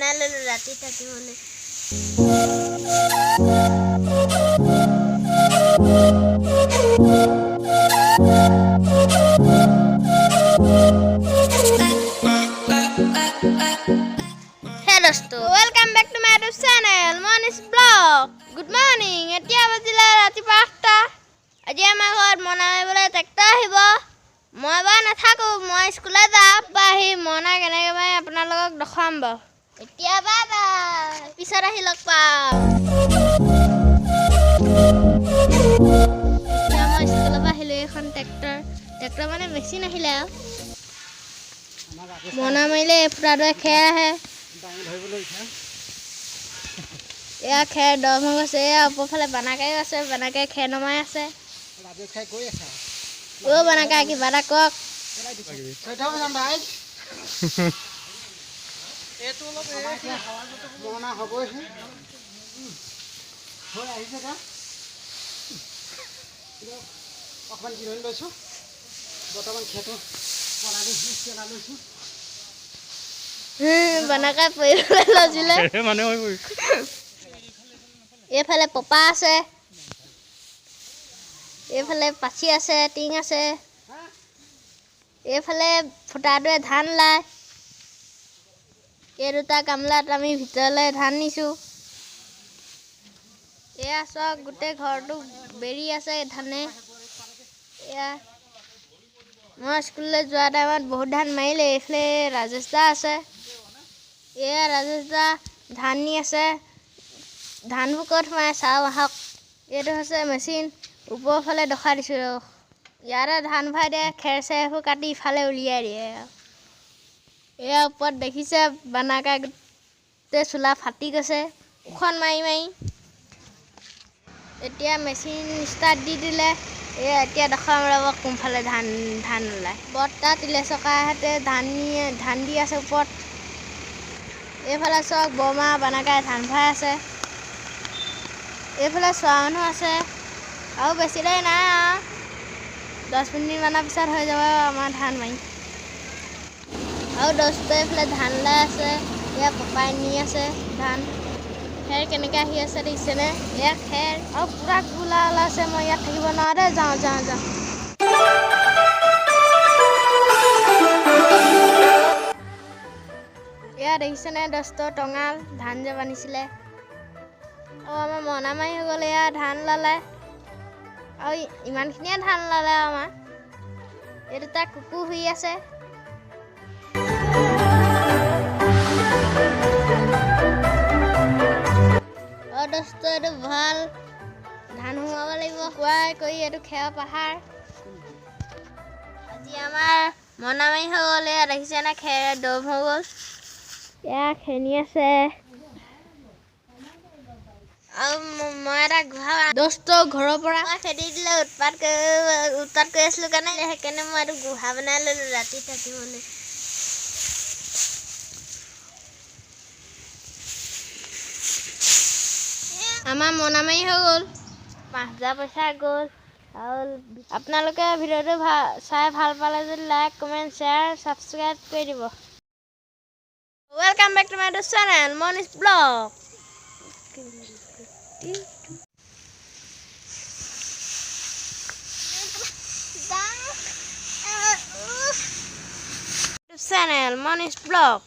বনাই ললো ৰাতি থাকিবলৈ। Hey dosto, welcome back to my YouTube channel, Monish Vlog. Good morning. এতিয়া বাজিলে ৰাতিপুৱা 8টা। আজি আমাৰ ঘৰত মনাইবলৈ ট্ৰেক্টৰ আহিব। মই বা নাথাকো, মই স্কুলে যাম। বাহি মনা কেনেকৈ বাই আপোনালোকক দেখাম বাৰু। এতিয়া বাবা পিছত আহি লগ পাম। এতিয়া মই স্কুলৰ পৰা আহিলোঁ। এখন ট্ৰেক্টৰ মানে মেচিন আহিলে আৰু মনা মাৰিলে ফুটাটোৱে খেৰ আহে। এয়া খেৰ দম হৈ গৈছে। এয়া ওপৰফালে বানাকাইও আছে, বানাকাই খেৰ নমাই আছে। বানাকাই কিবা এটা কওক। বানাকাই পৰিবলৈ লৈছিলে। এইফালে পপা আছে, এইফালে পাচি আছে, টিং আছে। এইফালে ফুটাটোৱে ধান লায়। এই দুটা গামলাত আমি ভিতৰলৈ ধান নিছোঁ। এয়া চাওক, গোটেই ঘৰটো বেৰি আছে ধানে। এয়া মই স্কুললৈ যোৱা টাইমত বহুত ধান মাৰিলে। এইফালে ৰাজেশ দা আছে। এয়া ৰাজেশ দা ধান নি আছে। ধানবোৰ ক'ত সোমাই চাওঁ আহক। এইটো হৈছে মেচিন। ওপৰৰ ফালে দেখা দিছোঁ। ইয়াতে ধান ভৰাই দিয়ে, খেৰ চেৰবোৰ কাটি ইফালে উলিয়াই দিয়ে। এয়া ওপৰত দেখিছে বানাকাই গোটেই চোলা ফাটি গৈছে উখন মাৰি মাৰি। এতিয়া মেচিন ষ্টাৰ্ট দি দিলে। এতিয়া দেখাম ৰ'ব কোনফালে ধান ওলায়। বৰ্তা তিলে চকাহঁতে ধান দি আছে ওপৰত। এইফালে চাওক বৰমা বানাকাই ধান ভৰাই আছে। এইফালে চোৱা মানুহ আছে। আৰু বেছি দেৰি নাই আৰু 10 মিনিটমানৰ পিছত হৈ যাব আমাৰ ধান মাৰি। আৰু দোস্ত এইফালে ধান লাই আছে। এয়া পপাই নি আছে ধান। খেৰ কেনেকৈ আহি আছে দেখিছেনে? এয়া খেৰ আৰু পূৰা গোলা ওলাইছে। মই ইয়াত থাকিব নোৱাৰোঁ দেই। যাওঁ। এয়া দেখিছেনে দোস্ত টঙাল ধান যে বান্ধিছিলে। আমাৰ মনা মাৰি হৈ গ'ল। এয়া ধান লালে আৰু ইমানখিনিয়ে ধান লালে আমাৰ। এই দুটা কুকুৰ শুই আছে। দোস্ত এইটো ভাল ধান সোমাব লাগিব। খুৱাই কৰি এইটো খেৰ পাহাৰ। আজি আমাৰ মনা মাৰি হৈ গ'ল। এয়া দেখিছেনে খেৰ দম হৈ গ'ল। এয়া খেনি আছে। আৰু মই এটা গুহা দোস্ত ঘৰৰ পৰা খেদি দিলে। উৎপাত কৰি আছিলোঁ কাৰণে সেইকাৰণে মই এইটো গুহা বনাই ল'লোঁ ৰাতি থাকিবলৈ। আমাৰ মনা মাৰি হৈ গ'ল। 5000 পইচা গ'ল। আৰু আপোনালোকে ভিডিঅ'টো চাই ভাল পালে যদি লাইক, কমেণ্ট, শ্বেয়াৰ, ছাবস্ক্ৰাইব কৰি দিব। Welcome back to my YouTube channel, Monish vlog. Channel Monish Vlog.